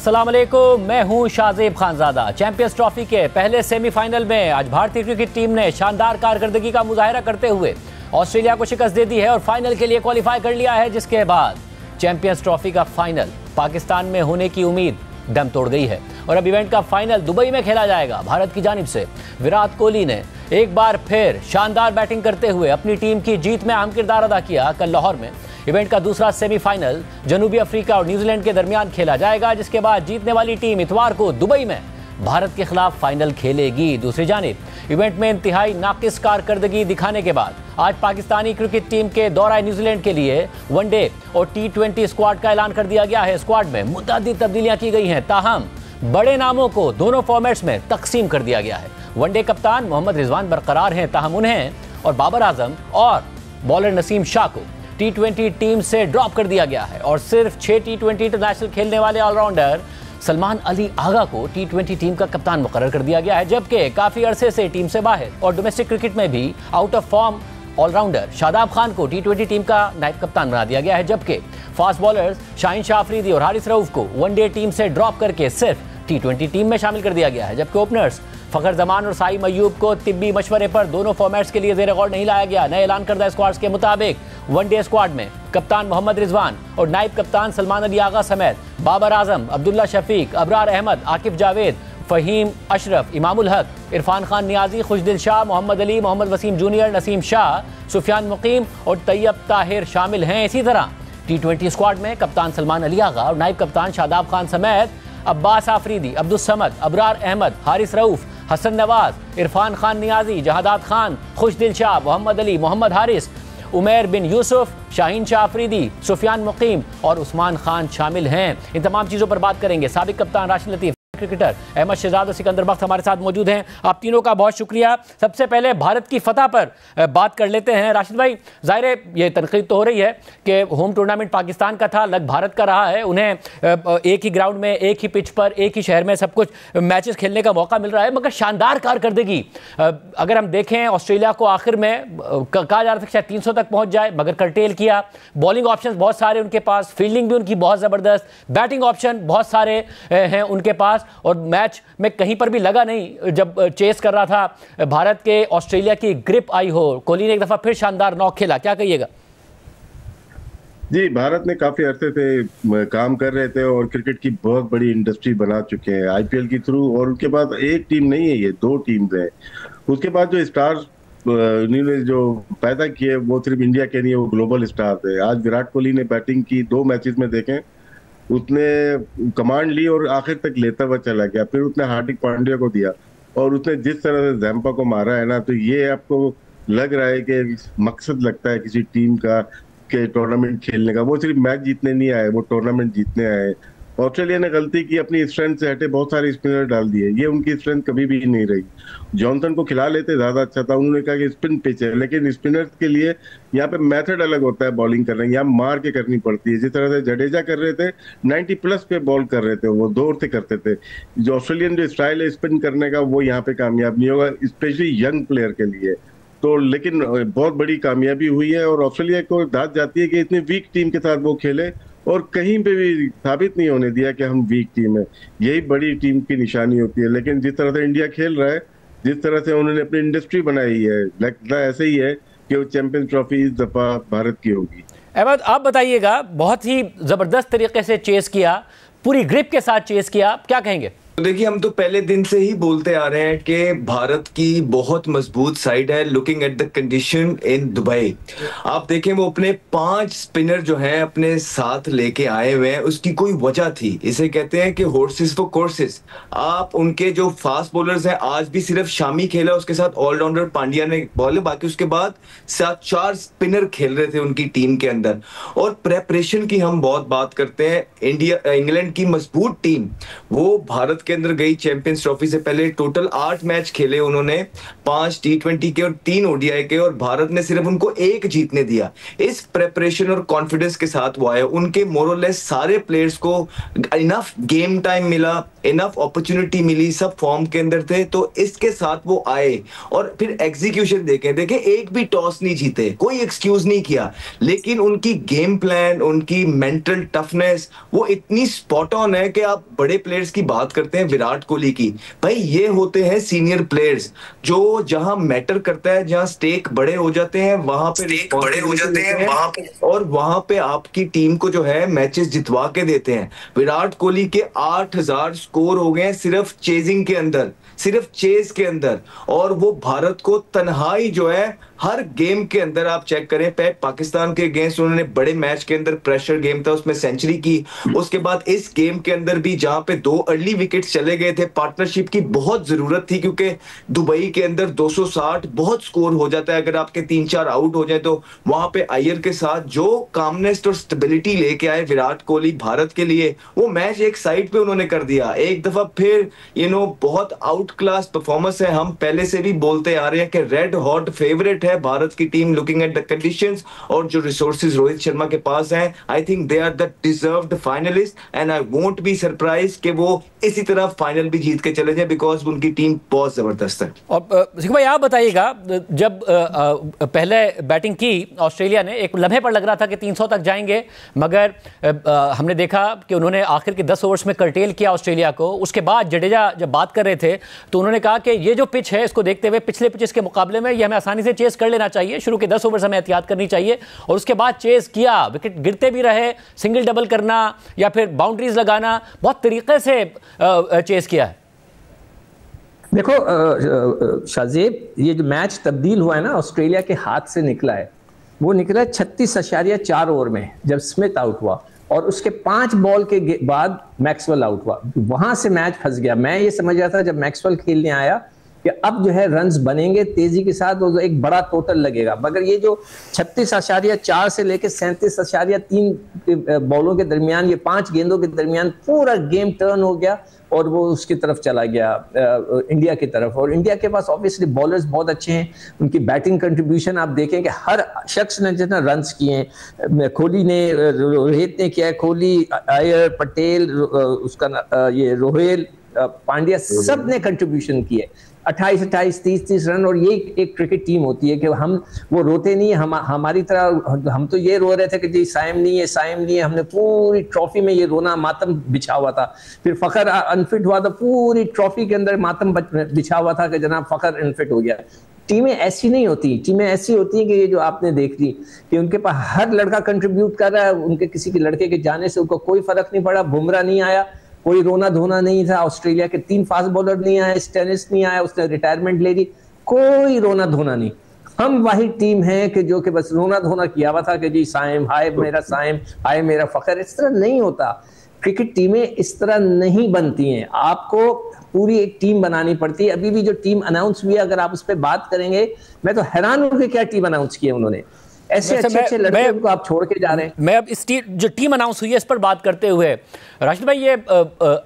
अस्सलाम वालेकुम, मैं हूं शाहजेब खानजादा। चैंपियंस ट्रॉफी के पहले सेमीफाइनल में आज भारतीय क्रिकेट टीम ने शानदार कारकर्दगी का मुजाहिरा करते हुए ऑस्ट्रेलिया को शिकस्त दे दी है और फाइनल के लिए क्वालिफाई कर लिया है, जिसके बाद चैंपियंस ट्रॉफी का फाइनल पाकिस्तान में होने की उम्मीद दम तोड़ गई है और अब इवेंट का फाइनल दुबई में खेला जाएगा। भारत की जानिब से विराट कोहली ने एक बार फिर शानदार बैटिंग करते हुए अपनी टीम की जीत में अहम किरदार अदा किया। कल लाहौर में इवेंट का दूसरा सेमीफाइनल जनूबी अफ्रीका और न्यूजीलैंड के दरमियान खेला जाएगा, जिसके बाद जीतने वाली टीम इतवार को दुबई में भारत के खिलाफ फाइनल खेलेगी। दूसरी जानिब इवेंट में इंतहाई नाकिस कारकर्दगी दिखाने के बाद आज पाकिस्तानी क्रिकेट टीम के दौरा न्यूजीलैंड के लिए वनडे और T20 स्क्वाड का ऐलान कर दिया गया है। स्क्वाड में मुतअद्दिद तब्दीलियां की गई हैं, ताहम बड़े नामों को दोनों फॉर्मेट्स में तकसीम कर दिया गया है। वनडे कप्तान मोहम्मद रिजवान बरकरार हैं, ताहम उन्हें और बाबर आजम और बॉलर नसीम शाह को T20 टीम से ड्रॉप कर दिया गया है और सिर्फ 6 T20 इंटरनेशनल खेलने वाले ऑलराउंडर सलमान अली आगा को T20 टीम का कप्तान मुकर्रर कर दिया गया है, जबकि काफी अरसे से टीम से बाहर और डोमेस्टिक क्रिकेट में भी out of form allrounder Shadab Khan को T20 टीम का नायब कप्तान बना दिया गया है, जबकि फास्ट बॉलर्स शाहीन शाह अफरीदी और हारिस रऊफ को वनडे टीम से ड्रॉप करके सिर्फ T20 टीम में शामिल कर दिया गया है, जबकि ओपनर्स फखर जमान और साइम अयूब को तिब्बी मशवरे पर दोनों फॉर्मेट्स के लिए ज़ेर गौर नहीं लाया गया। नए ऐलान करदा स्क्वाड्स के मुताबिक वनडे स्क्वाड में कप्तान मोहम्मद रिजवान और नायब कप्तान सलमान अली आगा समेत बाबर आजम, अब्दुल्ला शफीक, अबरार अहमद, आकिफ जावेद, फ़हीम अशरफ, इमामुल हक, इरफान खान नियाजी, खुशदिल शाह, मोहम्मद अली, मोहम्मद वसीम जूनियर, नसीम शाह, सुफियान मुकीम और तैयब ताहिर शामिल हैं। इसी तरह T20 स्क्वाड में कप्तान सलमान अली आगा और नायब कप्तान शादाब खान समेत अब्बास आफरीदी, अब्दुल समद, अबरार अहमद, हारिस रऊफ, हसन नवाज, इरफान खान नियाजी, जहादात खान, खुशदिल शाह, मोहम्मद अली, मोहम्मद हारिस, उमैर बिन यूसुफ, शाहीन शाह अफरीदी, सुफियान मुकीम और उस्मान खान शामिल हैं। इन तमाम चीज़ों पर बात करेंगे। साबिक कप्तान राशिद लतीफ़, क्रिकेटर अहमद शहजाद और सिकंदर बख्त हमारे साथ मौजूद हैं। आप तीनों का बहुत शुक्रिया। सबसे पहले भारत की फतह पर बात कर लेते हैं। राशिद भाई, ज़ाहिर है ये तनकीद तो हो रही है कि होम टूर्नामेंट पाकिस्तान का था, लग भारत का रहा है, उन्हें एक ही ग्राउंड में, एक ही पिच पर, एक ही शहर में सब कुछ मैचेस खेलने का मौका मिल रहा है, मगर शानदार कारकर्दगी अगर हम देखें ऑस्ट्रेलिया को आखिर में कहा जा रहा था कि शायद 300 तक पहुँच जाए, मगर करटेल किया। बॉलिंग ऑप्शन बहुत सारे उनके पास, फील्डिंग भी उनकी बहुत ज़बरदस्त, बैटिंग ऑप्शन बहुत सारे हैं उनके पास और मैच में कहीं पर भी लगा नहीं जब चेस कर रहा था भारत के ऑस्ट्रेलिया की ग्रिप आई हो। कोहली ने एक दफा फिर शानदार नॉक खेला, क्या कहिएगा? जी, भारत ने काफी अरसे से काम कर रहे थे और क्रिकेट की बहुत बड़ी इंडस्ट्री बना चुके हैं IPL के थ्रू, और उसके बाद एक टीम नहीं है, ये 2 टीम्स हैं। उसके बाद जो स्टार्स इन्होंने जो पैदा किए वो सिर्फ इंडिया के नहीं, वो ग्लोबल स्टार्स है। आज विराट कोहली ने बैटिंग की 2 मैचेस में, देखें उसने कमांड ली और आखिर तक लेता हुआ चला गया, फिर उसने हार्दिक पांड्या को दिया और उसने जिस तरह से जैम्पा को मारा है ना, तो ये आपको लग रहा है कि मकसद लगता है किसी टीम का के टूर्नामेंट खेलने का। वो सिर्फ मैच जीतने नहीं आए, वो टूर्नामेंट जीतने आए। ऑस्ट्रेलिया ने गलती की, अपनी स्ट्रेंथ से हटे बहुत सारे स्पिनर डाल दिए, ये उनकी स्ट्रेंथ कभी भी नहीं रही। जॉनसन को खिला लेते ज्यादा अच्छा था, उन्होंने कहा कि स्पिन पिच है, लेकिन स्पिनर्स के लिए यहाँ पे मेथड अलग होता है बॉलिंग करने, यहाँ मार के करनी पड़ती है। जिस तरह से जडेजा कर रहे थे, 90+ पे बॉल कर रहे थे, वो दौड़ से करते थे। जो ऑस्ट्रेलियन जो स्टाइल है स्पिन करने का, वो यहाँ पे कामयाब नहीं होगा, स्पेशली यंग प्लेयर के लिए। तो लेकिन बहुत बड़ी कामयाबी हुई है और ऑस्ट्रेलिया को दाद जाती है कि इतनी वीक टीम के साथ वो खेले और कहीं पे भी साबित नहीं होने दिया कि हम वीक टीम है। यही बड़ी टीम की निशानी होती है। लेकिन जिस तरह से इंडिया खेल रहा है, जिस तरह से उन्होंने अपनी इंडस्ट्री बनाई है, लगता है ऐसे ही है कि वो चैंपियंस ट्रॉफी इस दफा भारत की होगी। अहमद, आप बताइएगा, बहुत ही जबरदस्त तरीके से चेस किया, पूरी ग्रिप के साथ चेस किया, क्या कहेंगे? तो देखिए, हम तो पहले दिन से ही बोलते आ रहे हैं कि भारत की बहुत मजबूत साइड है। Looking at the condition in Dubai, आप देखें वो अपने 5 स्पिनर जो हैं अपने साथ लेके आए हुए हैं, उसकी कोई वजह थी। इसे कहते हैं कि हॉर्सेस फॉर कोर्सेस। आप उनके जो फास्ट बॉलर्स हैं, आज भी सिर्फ शामी खेला, उसके साथ ऑलराउंडर पांड्या ने बॉल, बाकी उसके बाद 4 स्पिनर खेल रहे थे उनकी टीम के अंदर। और प्रेपरेशन की हम बहुत बात करते हैं। इंग्लैंड की मजबूत टीम वो भारत भारत के अंदर गई चैंपियंस ट्रॉफी से पहले टोटल 8 मैच खेले उन्होंने, 5 T20 के और 3 ODI के, और भारत ने सिर्फ उनको 1 जीतने दिया। इस प्रेपरेशन और कॉन्फिडेंस के साथ वो आए। उनके मोरलेस सारे प्लेयर्स को इनफ गेम टाइम मिला, इनफ अपॉर्चुनिटी मिली, सब फॉर्म के अंदर थे, तो इसके साथ वो आए। और फिर एग्जीक्यूशन देखे एक भी टॉस नहीं जीते, कोई एक्सक्यूज नहीं किया, लेकिन उनकी गेम प्लान, उनकी मेंटल टफनेस वो इतनी स्पॉट ऑन है कि आप बड़े प्लेयर्स की बात करते हैं, विराट कोहली की, भाई ये होते हैं सीनियर प्लेयर्स जो जहां मैटर करता है, जहां स्टेक बड़े हो जाते हैं वहां पे और वहां पे आपकी टीम को जो है मैचेस जितवा के देते हैं। विराट कोहली के 8000 स्कोर हो गए सिर्फ चेजिंग के अंदर, सिर्फ चेज के अंदर, और वो भारत को तन्हाई जो है हर गेम के अंदर आप चेक करें, पाकिस्तान के अगेंस्ट उन्होंने बड़े मैच के अंदर प्रेशर गेम था उसमें सेंचुरी की, उसके बाद इस गेम के अंदर भी जहां पे 2 अर्ली विकेट्स चले गए थे, पार्टनरशिप की बहुत जरूरत थी क्योंकि दुबई के अंदर 260 बहुत स्कोर हो जाता है अगर आपके 3-4 आउट हो जाए, तो वहां पे अय्यर के साथ जो कामनेस और स्टेबिलिटी लेके आए विराट कोहली भारत के लिए, वो मैच एक साइड पे उन्होंने कर दिया एक दफा फिर। बहुत आउट क्लास परफॉर्मेंस है। हम पहले से भी बोलते आ रहे हैं कि रेड हॉट फेवरेट है भारत की team looking at the conditions और जो रिसोर्सेज रोहित शर्मा के पास हैं। I think they are the deserved finalist and I won't be surprise कि वो इसी तरह फाइनल भी जीत के चले जाए बिकॉज उनकी टीम बहुत जबरदस्त है। और सिख भाई आप बताइएगा, जब पहले बैटिंग की ऑस्ट्रेलिया ने, एक लम्हे पर लग रहा था कि 300 तक जाएंगे, मगर हमने देखा कि उन्होंने आखिर के 10 ओवर्स में कर्टेल किया ऑस्ट्रेलिया को। उसके बाद जडेजा जब बात कर रहे थे तो उन्होंने कहा कि ये जो पिच है इसको देखते हुए पिछले पिचेस के मुकाबले में ये हमें आसानी से चेस कर लेना चाहिए, शुरू के 10 ओवर्स हमें एहतियात करनी चाहिए। और उसके बाद चेस किया, विकेट गिरते भी रहे, सिंगल डबल करना या फिर बाउंड्रीज लगाना, बहुत तरीके से चेस किया है। देखो शाहजेब, ये जो मैच तब्दील हुआ है ना, ऑस्ट्रेलिया के हाथ से निकला है, वो निकला 36.4 ओवर में जब स्मिथ आउट हुआ, और उसके 5 बॉल के बाद मैक्सवेल आउट हुआ। वहां से मैच फंस गया। मैं ये समझ रहा था जब मैक्सवेल खेलने आया कि अब जो है रन्स बनेंगे तेजी के साथ, वो एक बड़ा टोटल लगेगा, मगर ये जो 36.4 से लेकर 37.3 बॉलों के दरमियान, ये 5 गेंदों के दरमियान पूरा गेम टर्न हो गया और वो उसकी तरफ चला गया, इंडिया की तरफ। और इंडिया के पास ऑब्वियसली बॉलर्स बहुत अच्छे हैं, उनकी बैटिंग कंट्रीब्यूशन आप देखें कि हर शख्स ने जितना रन्स किए हैं, कोहली ने, रोहित ने किया है, कोहली, अय्यर, पटेल, उसका ये रोहेल, पांड्या, सब ने कंट्रीब्यूशन किए। 28-28, 30-30 रन। और ये एक क्रिकेट टीम होती है कि हम वो रोते नहीं है, हमारी तरह हम तो ये रो रहे थे कि जी साइम नहीं है, साइम नहीं है। हमने पूरी ट्रॉफी में ये रोना मातम बिछा हुआ था। फिर फखर अनफिट हुआ तो पूरी ट्रॉफी के अंदर मातम बिछा हुआ था कि जनाब फखर अनफिट हो गया। टीमें ऐसी नहीं होती, टीमें ऐसी होती हैं कि ये जो आपने देख ली कि उनके पास हर लड़का कंट्रीब्यूट कर रहा है, उनके किसी के लड़के के जाने से उनको कोई फर्क नहीं पड़ा। बुमराह नहीं आया, कोई रोना धोना नहीं था, ऑस्ट्रेलिया के 3 फास्ट बॉलर नहीं आए, स्टेनिस नहीं आया, उसने रिटायरमेंट ले ली, कोई रोना धोना नहीं। हम वही टीम है कि जो कि बस रोना धोना किया हुआ था कि जी साइम, हाय मेरा साइम, हाय मेरा फखर। इस तरह नहीं होता, क्रिकेट टीमें इस तरह नहीं बनती हैं। आपको पूरी एक टीम बनानी पड़ती है। अभी भी जो टीम अनाउंस हुई है, अगर आप उस पर बात करेंगे, मैं तो हैरान हूं कि क्या टीम अनाउंस की है उन्होंने। ऐसे अच्छे लड़के उनको आप छोड़ के जा रहे हैं। मैं अब इस जो टीम अनाउंस हुई है इस पर बात करते हुए, राशिद भाई, ये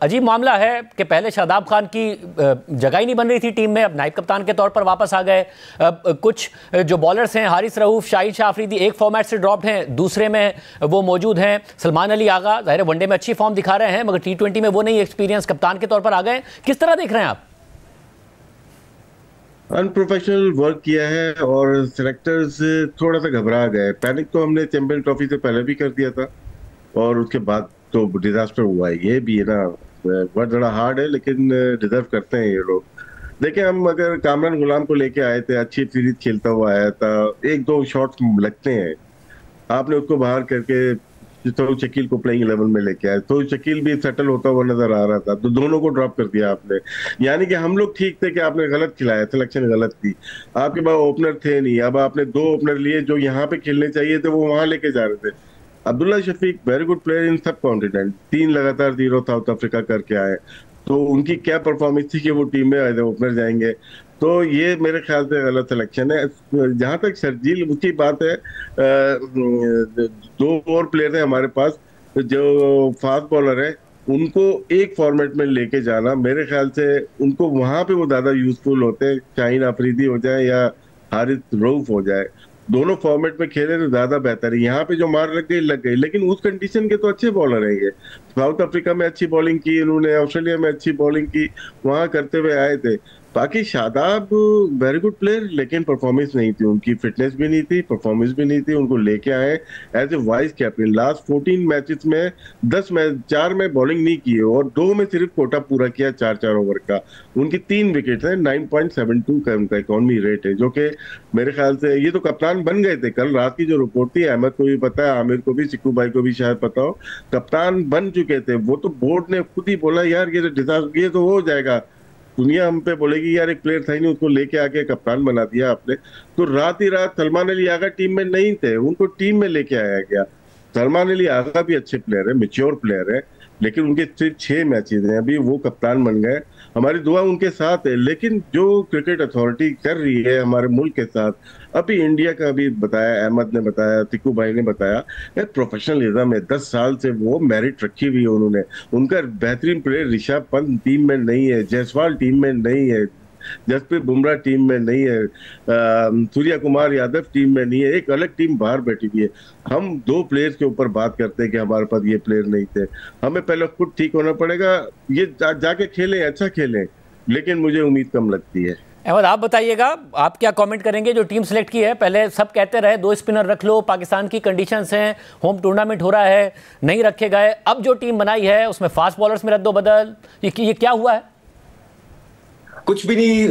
अजीब मामला है कि पहले शादाब खान की जगह ही नहीं बन रही थी टीम में, अब नायब कप्तान के तौर पर वापस आ गए। कुछ जो बॉलर्स हैं, हारिस रऊफ, शाहिद शाह अफरीदी, एक फॉर्मेट से ड्रॉप्ड हैं, दूसरे में वो मौजूद हैं। सलमान अली आगा ज़ाहिर है वनडे में अच्छी फॉर्म दिखा रहे हैं, मगर T20 में वो नहीं एक्सपीरियंस, कप्तान के तौर पर आ गए। किस तरह देख रहे हैं आप? अनप्रोफेशनल वर्क किया है और सिलेक्टर्स थोड़ा सा घबरा गए। पैनिक तो हमने चैंपियन ट्रॉफी से पहले भी कर दिया था और उसके बाद तो डिजास्टर हुआ है। ये भी है ना, बहुत बड़ा हार्ड है, लेकिन डिजर्व करते हैं ये लोग। देखिए, हम अगर कामरान गुलाम को लेके आए थे, अच्छी सीरीज खेलता हुआ आया था, 1-2 शॉट्स लगते हैं, आपने उसको बाहर करके तो शकील को प्लेइंग लेवल में लेके आए, तो शकील भी सेटल होता हुआ नजर आ रहा था, तो दोनों को ड्रॉप कर दिया आपने। यानी कि हम लोग ठीक थे कि आपने गलत खिलाया, सिलेक्शन गलत थी, आपके पास ओपनर थे नहीं। अब आपने 2 ओपनर लिए जो यहाँ पे खेलने चाहिए थे, वो वहां लेके जा रहे थे। Abdullah Shafique very good player in subcontinent, 3 लगातार 0 साउथ अफ्रीका करके आए, तो उनकी क्या परफॉर्मेंस थी कि वो टीम में ओपनर जाएंगे। तो ये मेरे ख्याल से गलत सिलेक्शन है। जहां तक शर्जील उसकी बात है, 2 और प्लेयर है हमारे पास जो फास्ट बॉलर है, उनको एक फॉर्मेट में लेके जाना, मेरे ख्याल से उनको वहां पे वो ज्यादा यूजफुल होते हैं, शाहीन अफरीदी हो जाए या हारिस रऊफ हो जाए, दोनों फॉर्मेट में खेले तो ज्यादा बेहतर है। यहाँ पे जो मार लग गई, लेकिन उस कंडीशन के तो अच्छे बॉलर है ये। साउथ अफ्रीका में अच्छी बॉलिंग की इन्होंने, ऑस्ट्रेलिया में अच्छी बॉलिंग की, वहां करते हुए आए थे। बाकी शादाब वेरी गुड प्लेयर, लेकिन परफॉर्मेंस नहीं थी उनकी, फिटनेस भी नहीं थी, परफॉर्मेंस भी नहीं थी। उनको लेके आए as a vice captain, last 14 matches में 10 मैच 4 में बॉलिंग नहीं की है और 2 में सिर्फ कोटा पूरा किया 4-4 ओवर का। उनकी 3 विकेट है, 9.72 का उनका इकोनॉमी रेट है, जो कि मेरे ख्याल से ये तो कप्तान बन गए थे। कल रात की जो रिपोर्ट थी, अहमद को भी पता है, आमिर को भी, सिक्कू भाई को भी शायद पता हो, कप्तान बन चुके थे वो। तो बोर्ड ने खुद ही बोला यार ये तो हो जाएगा, दुनिया हम पे बोलेगी यार एक प्लेयर था ही नहीं, उसको लेके आके कप्तान बना दिया आपने। तो रात ही रात सलमान अली आगा टीम में नहीं थे, उनको टीम में लेके आया गया। सलमान अली आगा भी अच्छे प्लेयर है, मैच्योर प्लेयर है, लेकिन उनके सिर्फ 6 मैचेस हैं, अभी वो कप्तान बन गए। हमारी दुआ उनके साथ है, लेकिन जो क्रिकेट अथॉरिटी कर रही है हमारे मुल्क के साथ, अभी इंडिया का भी बताया, अहमद ने बताया, तिक्कू भाई ने बताया, प्रोफेशनलिज्म है। 10 साल से वो मेरिट रखी हुई है उन्होंने। उनका बेहतरीन प्लेयर ऋषभ पंत टीम में नहीं है, जायसवाल टीम में नहीं है, जसप्रीत बुमराह टीम में नहीं है, सूर्या कुमार यादव टीम में नहीं है, एक अलग टीम बाहर बैठी हुई है। हम 2 प्लेयर्स के ऊपर बात करते हैं कि हमारे पास ये प्लेयर नहीं थे। हमें पहले खुद ठीक होना पड़ेगा, ये जाके खेलें, अच्छा खेलें, लेकिन मुझे उम्मीद कम लगती है। अहमद, आप बताइएगा, आप क्या कमेंट करेंगे जो टीम सेलेक्ट की है? पहले सब कहते रहे 2 स्पिनर रख लो, पाकिस्तान की कंडीशंस हैं, होम टूर्नामेंट हो रहा है, नहीं रखे गए। अब जो टीम बनाई है उसमें फास्ट बॉलर्स में रद्दोबदल, ये क्या हुआ है? कुछ भी नहीं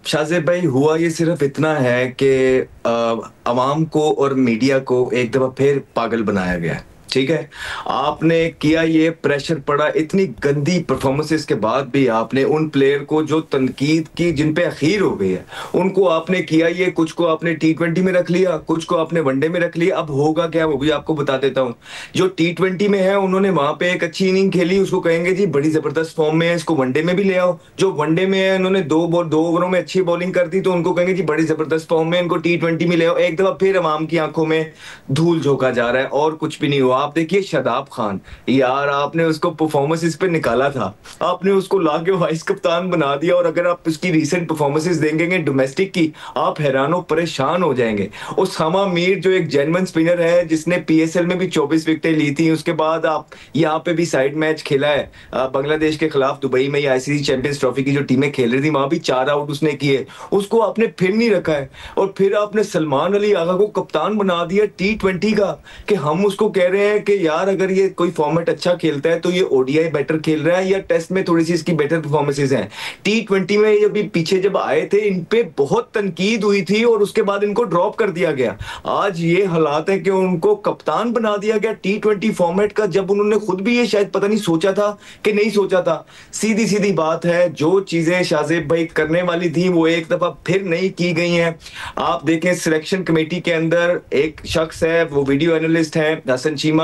शाहजेब भाई, हुआ ये सिर्फ इतना है कि अवाम को और मीडिया को एक दफा फिर पागल बनाया गया। ठीक है, आपने किया, ये प्रेशर पड़ा, इतनी गंदी परफॉर्मेंसेस के बाद भी आपने उन प्लेयर को जो तनकीद की, जिन पे अखीर हो गई है, उनको आपने किया ये, कुछ को आपने T20 में रख लिया, कुछ को आपने वनडे में रख लिया। अब होगा क्या वो भी आपको बता देता हूं। जो T20 में है उन्होंने वहां पे एक अच्छी इनिंग खेली, उसको कहेंगे जी बड़ी जबरदस्त फॉर्म में है, इसको वनडे में भी ले आओ। जो वनडे में है उन्होंने 2 ओवरों में अच्छी बॉलिंग कर दी, तो उनको कहेंगे जी बड़ी जबरदस्त फॉर्म में, इनको T20 में ले आओ। एक दफा फिर अवाम की आंखों में धूल झोंका जा रहा है और कुछ भी नहीं हुआ। आप देखिए शादाब खान, यार आपने उसको परफॉर्मेंसेस पे निकाला था, आपने उसको लाके वाइस कप्तान बना दिया, और अगर आप उसकी रीसेंट परफॉर्मेंसेस देखेंगे डोमेस्टिक की, आप हैरान और परेशान हो जाएंगे। उसामा मीर जो एक जेन्युइन स्पिनर है, जिसने PSL में भी 24 विकेटें ली थी, उसके बाद आप यहाँ पे भी साइड मैच खेला है बांग्लादेश के खिलाफ दुबई में, ICC चैंपियंस ट्रॉफी की जो टीमें खेल रही थी, वहां भी 4 आउट उसने किए, उसको आपने फिर नहीं रखा है। और फिर आपने सलमान अली आगा को कप्तान बना दिया T20 का, कि हम उसको कह रहे हैं कि यार अगर ये कोई फॉर्मेट अच्छा खेलता है तो ये ODI बेटर खेल रहा है, या टेस्ट में थोड़ी सी इसकी बेटर परफॉर्मेंसेस हैं। T20 में ये भी पीछे जब आए थे, इन पे बहुत तनकीद हुई थी और उसके बाद इनको ड्रॉप कर दिया गया। आज ये हालात है कि उनको कप्तान बना दिया गया T20 फॉर्मेट का, जब उन्होंने खुद भी ये शायद पता नहीं सोचा था कि नहीं सोचा था। सीधी सीधी बात है, जो चीजें शाहजेब भाई करने वाली थी वो एक दफा फिर नहीं की गई हैं। आप देखें सिलेक्शन कमेटी के अंदर एक शख्स है, वो वीडियो एनालिस्ट है हसन चीमा,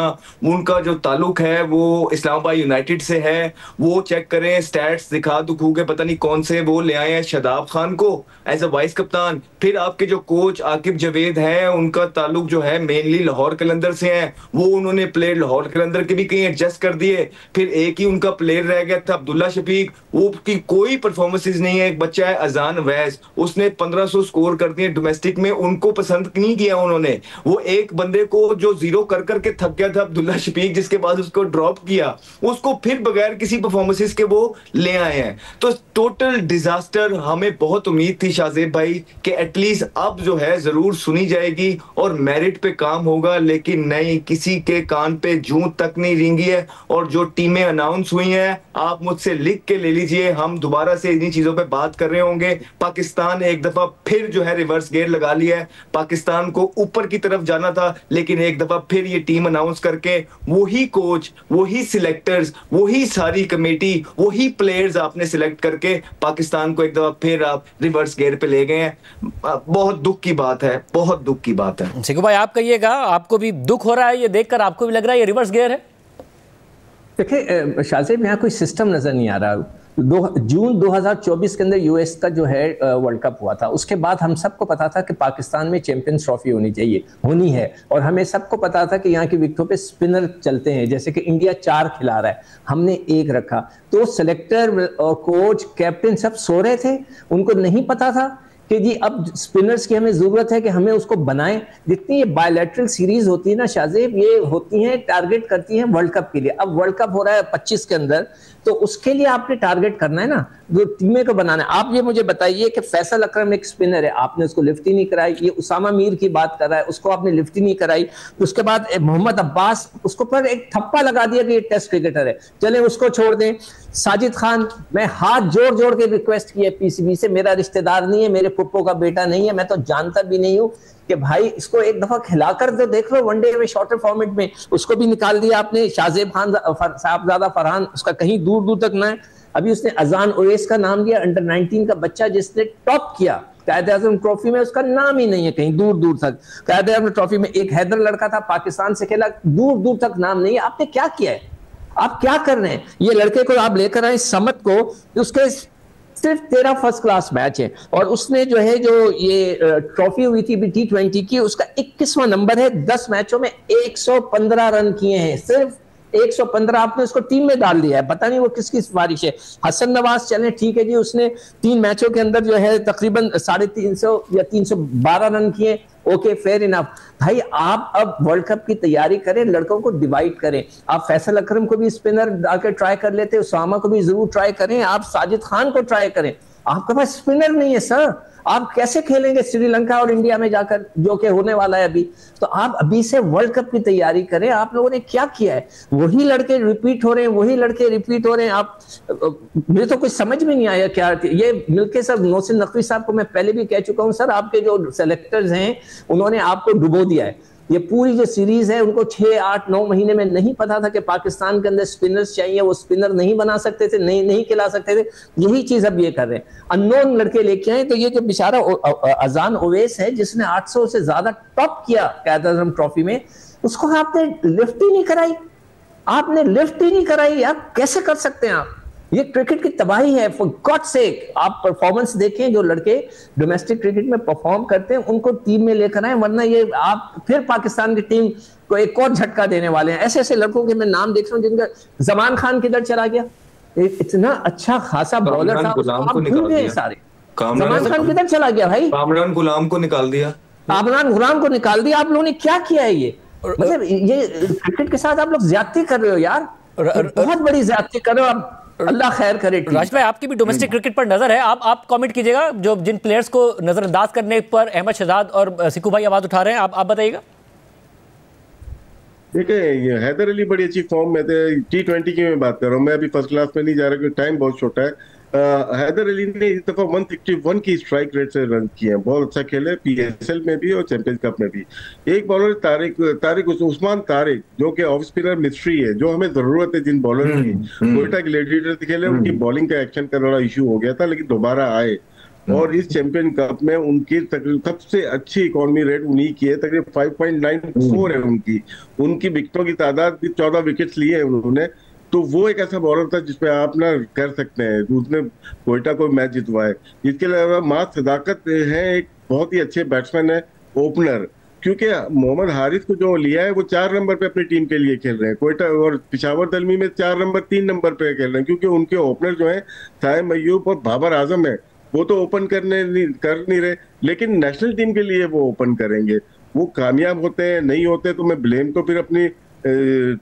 उनका जो ताल्लुक है वो इस्लामाबाद यूनाइटेड से है। वो चेक करें, स्टैट्स दिखा दुखू के पता नहीं कौन से वो ले आए हैं शादाब खान को एज अ वाइस कप्तान। फिर आपके जो कोच आकिब जावेद हैं, उनका ताल्लुक जो है मेनली लाहौर कलंदर से है, वो उन्होंने प्लेयर लाहौर कलंदर के भी कहीं एडजस्ट कर दिए। फिर एक ही उनका प्लेयर रह गया था अब्दुल्ला शफीक, वो की कोई परफॉर्मेंसेज नहीं है। एक बच्चा है अजान वैस, उसने 1500 स्कोर कर दिए डोमेस्टिक में, उनको पसंद नहीं किया उन्होंने। वो एक बंदे को जो 0 कर करके थक गया था अब्दुल्ला शफीक, जिसके बाद उसको ड्रॉप किया, उसको फिर बगैर किसी परफॉर्मेंसेस के वो ले आए हैं। तो टोटल डिजास्टर। हमें बहुत उम्मीद थी शाहजेब भाई कि एटलीस्ट अब जो है जरूर सुनी जाएगी और मेरिट पे काम होगा, लेकिन नहीं, किसी के कान पे जूं तक नहीं रेंगी है। और जो टीमें अनाउंस हुई हैं, आप मुझसे लिख के ले लीजिए, हम दोबारा से इन्हीं चीजों पे बात कर रहे होंगे। पाकिस्तान एक दफा फिर जो है रिवर्स गियर लगा लिया है। पाकिस्तान को ऊपर की तरफ जाना था, लेकिन एक दफा फिर ये टीम अनाउंस करके वही कोच, वही सिलेक्टर्स, वही सारी कमेटी, वही प्लेयर्स आपने सिलेक्ट करके पाकिस्तान को एक दफा फिर आप रिवर्स गियर पे ले गए हैं। बहुत दुख की बात है, बहुत दुख की बात है। सिक्कू भाई, आप कहिएगा, आपको भी दुख हो रहा है ये देखकर? आपको भी लग रहा है ये रिवर्स गियर है? देखिए शाहजेब, यहाँ कोई सिस्टम नजर नहीं आ रहा। जून 2024 के अंदर यूएस का जो है वर्ल्ड कप हुआ था, उसके बाद हम सबको पता था कि पाकिस्तान में चैंपियंस ट्रॉफी होनी है, और हमें सबको पता था कि यहाँ की विकेटों पे स्पिनर चलते हैं, जैसे कि इंडिया 4 खिला रहा है, हमने 1 रखा। तो सेलेक्टर और कोच कैप्टन सब सो रहे थे, उनको नहीं पता था कि जी अब स्पिनर्स की हमें जरूरत है कि हमें उसको बनाएं। जितनी ये बायलैटरल सीरीज होती है ना शाहजेब, ये होती हैं टारगेट करती हैं वर्ल्ड कप के लिए। अब वर्ल्ड कप हो रहा है 25 के अंदर, तो उसके लिए आपने टारगेट करना है ना, जो टीमें को बनाना है। आप ये मुझे बताइए कि फैसल अकरम एक स्पिनर है, आपने उसको लिफ्ट ही नहीं कराई। ये उसामा मीर की बात कर रहा है, उसको आपने लिफ्ट ही नहीं कराई। उसके बाद मोहम्मद अब्बास, उसको पर एक थप्पा लगा दिया कि ये टेस्ट क्रिकेटर है, चले उसको छोड़ दें। साजिद खान, मैं हाथ जोड़ जोड़ के रिक्वेस्ट की है पीसीबी से, मेरा रिश्तेदार नहीं है, मेरे पुप्पो का बेटा नहीं है, मैं तो जानता भी नहीं हूं, कि भाई इसको एक दफा खिलाकर तो देख लो वनडे में, शॉर्टर फॉर्मेट में। उसको भी निकाल दिया आपने। शाहजेब खान साहबजादा फरहान, उसका कहीं दूर दूर तक ना है। अभी उसने अजान ओवैस का नाम दिया, अंडर 19 का बच्चा जिसने टॉप किया कायद-ए-आज़म ट्रॉफी में, उसका नाम ही नहीं है कहीं दूर दूर तक। कायद-ए-आज़म ट्रॉफी में एक हैदर लड़का था, पाकिस्तान से खेला, दूर दूर तक नाम नहीं है। आपने क्या किया है? आप क्या कर रहे हैं? ये लड़के को आप लेकर आए समत को, उसके सिर्फ 13 फर्स्ट क्लास मैच है, और उसने जो है जो ये ट्रॉफी हुई थी T20 की, उसका 21वां नंबर है। 10 मैचों में 115 रन किए हैं, सिर्फ 115। आपने उसको टीम में डाल दिया है, पता नहीं वो किसकी सिफारिश है। हसन नवाज चले ठीक है जी, उसने 3 मैचों के अंदर जो है तकरीबन 350 या 312 रन किए, ओके फेयर इनफ। भाई आप अब वर्ल्ड कप की तैयारी करें, लड़कों को डिवाइड करें। आप फैसल अकरम को भी स्पिनर डालकर ट्राई कर लेते, उसामा को भी जरूर ट्राई करें, आप साजिद खान को ट्राई करें। आपके पास स्पिनर नहीं है सर, आप कैसे खेलेंगे श्रीलंका और इंडिया में जाकर, जो कि होने वाला है अभी? तो आप अभी से वर्ल्ड कप की तैयारी करें। आप लोगों ने क्या किया है? वही लड़के रिपीट हो रहे हैं, आप मुझे तो कुछ समझ में नहीं आया क्या ये मिलके। सर मोहसिन नकवी साहब को मैं पहले भी कह चुका हूं, सर आपके जो सेलेक्टर्स हैं उन्होंने आपको डुबो दिया है। ये पूरी जो सीरीज है, उनको 6, 8, 9 महीने में नहीं पता था कि पाकिस्तान के अंदर स्पिनर्स चाहिए, वो स्पिनर नहीं बना सकते थे, नहीं खिला सकते थे। यही चीज अब ये कर रहे हैं, अननोन लड़के लेके आए। तो ये जो बेचारा अजान ओवैस है जिसने 800 से ज्यादा टॉप किया कायद-ए-आज़म ट्रॉफी में, उसको आपने लिफ्ट ही नहीं कराई। आप कैसे कर सकते हैं? आप ये क्रिकेट की तबाही है, फॉर गॉड सेक। आप परफॉर्मेंस देखें, जो लड़के डोमेस्टिक क्रिकेट में परफॉर्म करते हैं उनको टीम में लेकर आए, वरना ये आप फिर पाकिस्तान की टीम को एक और झटका देने वाले हैं। ऐसे लड़कों के मैं नाम देख रहा हूं जिनका, जमान खान किधर चला गया, इतना अच्छा खासा बॉलर था, आप भूल गए सारे। जमान खान किधर चला गया भाई? कामरान गुलाम को निकाल दिया। आप लोगों ने क्या किया है? ये मतलब ये क्रिकेट के साथ आप लोग ज्यादती कर रहे हो यार, बहुत बड़ी ज्यादती कर रहे हो आप। अल्लाह खैर करे। राज भाई, आपकी भी डोमेस्टिक क्रिकेट पर नजर है, आप कमेंट कीजिएगा। जो जिन प्लेयर्स को नजरअंदाज करने पर अहमद शहजाद और सिक्कू भाई आवाज उठा रहे हैं, आप बताइएगा। देखिए, हैदर अली बड़ी अच्छी फॉर्म में थे। T20 की मैं बात कर रहा हूँ, मैं अभी फर्स्ट क्लास में नहीं जा रहा क्योंकि टाइम बहुत छोटा है। हैदर अली ने इस दफा 161 की स्ट्राइक रेट से रन किए हैं, बहुत अच्छा खेले PSL में भी और चैंपियंस कप में भी। एक बॉलर तारिक उस्मान तारिक, जो कि ऑफ स्पिनर मिस्ट्री है, जो हमें जरूरत है जिन बॉलर की। कोयटा ग्लैडिएटर खेले, उनकी बॉलिंग का एक्शन का बड़ा इशू हो गया था, लेकिन दोबारा आए और इस चैंपियन कप में उनकी तकरीबन सबसे अच्छी इकोनॉमी रेट उन्हीं की है, तकरीबन 5.94 है उनकी विकेटों की तादाद भी 14 विकेट्स लिए हैं उन्होंने। तो वो एक ऐसा बॉलर था जिसपे आप ना कर सकते हैं, उसने कोयटा को मैच जितवाए। इसके अलावा मां सदाकत है, एक बहुत ही अच्छे बैट्समैन है, ओपनर, क्योंकि मोहम्मद हारिस को जो लिया है वो 4 नंबर पे अपनी टीम के लिए खेल रहे हैं। कोयटा और पिशावर दलमी में 4 नंबर 3 नंबर पे खेल रहे हैं, क्योंकि उनके ओपनर जो है साइम अय्यूब और बाबर आजम है, वो तो ओपन कर नहीं रहे, लेकिन नेशनल टीम के लिए वो ओपन करेंगे। वो कामयाब होते हैं नहीं होते तो मैं ब्लेम तो फिर अपनी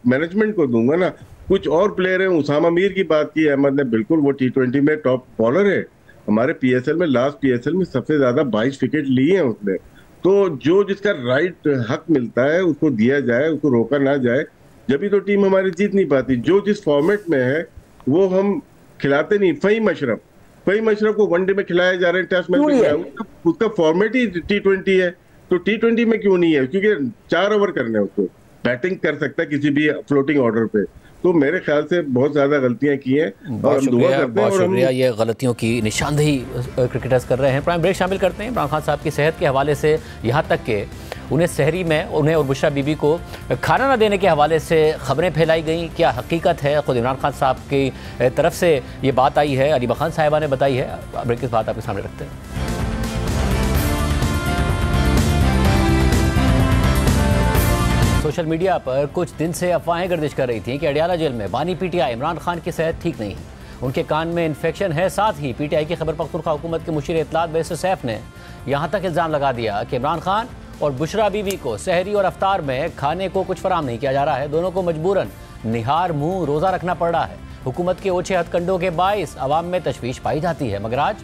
मैनेजमेंट को दूंगा ना। कुछ और प्लेयर हैं, उसामा मीर की बात की अहमद ने, बिल्कुल वो T20 में टॉप बॉलर है। हमारे PSL में, लास्ट PSL में सबसे ज्यादा 22 विकेट लिए हैं उसने। तो जो जिसका राइट हक मिलता है उसको दिया जाए, उसको रोका ना जाए, जब भी तो टीम हमारी जीत नहीं पाती। जो जिस फॉर्मेट में है वो हम खिलाते नहीं। फ़हीम अशरफ को वनडे में खिलाया जा रहा है, टेस्ट मैच में खिलाया, उसका फॉर्मेट ही T20 है। तो T20 में क्यों नहीं है? क्योंकि 4 ओवर करने हैं, उसको बैटिंग कर सकता है किसी भी फ्लोटिंग ऑर्डर पे। तो मेरे ख्याल से बहुत ज्यादा गलतियां की हैं और हम दुआ करते हैं। और हम ये गलतियों की निशानदेही क्रिकेटर्स कर रहे हैं। प्राइम ब्रेक शामिल करते हैं। इमरान खान साहब की सेहत के हवाले से यहाँ तक के उन्हें सहरी में उन्हें और बुशरा बीबी को खाना न देने के हवाले से खबरें फैलाई गई। क्या हकीकत है? खुद इमरान खान साहब की तरफ से ये बात आई है, अलीमा खान साहिबा ने बताई है। ब्रेक की बात आपके सामने रखते हैं। सोशल मीडिया पर कुछ दिन से अफवाहें गर्दिश कर रही थी कि अडियाला जेल में बानी पीटीआई इमरान खान की सेहत ठीक नहीं है, उनके कान में इन्फेक्शन है। साथ ही पीटीआई की खैबर पख्तूनख्वा हुकूमत के मुशीर इत्तलात बैरिस्टर सैफ ने यहाँ तक इल्ज़ाम लगा दिया कि इमरान खान और बुशरा बीबी को सहरी और अफ्तार में खाने को कुछ फराम नहीं किया जा रहा है। दोनों को मजबूरन निहार मुंह रोज़ा रखना पड़ रहा है। हुकूमत के ओछे हथकंडों के बाइस अवाम में तशवीश पाई जाती है। मगर आज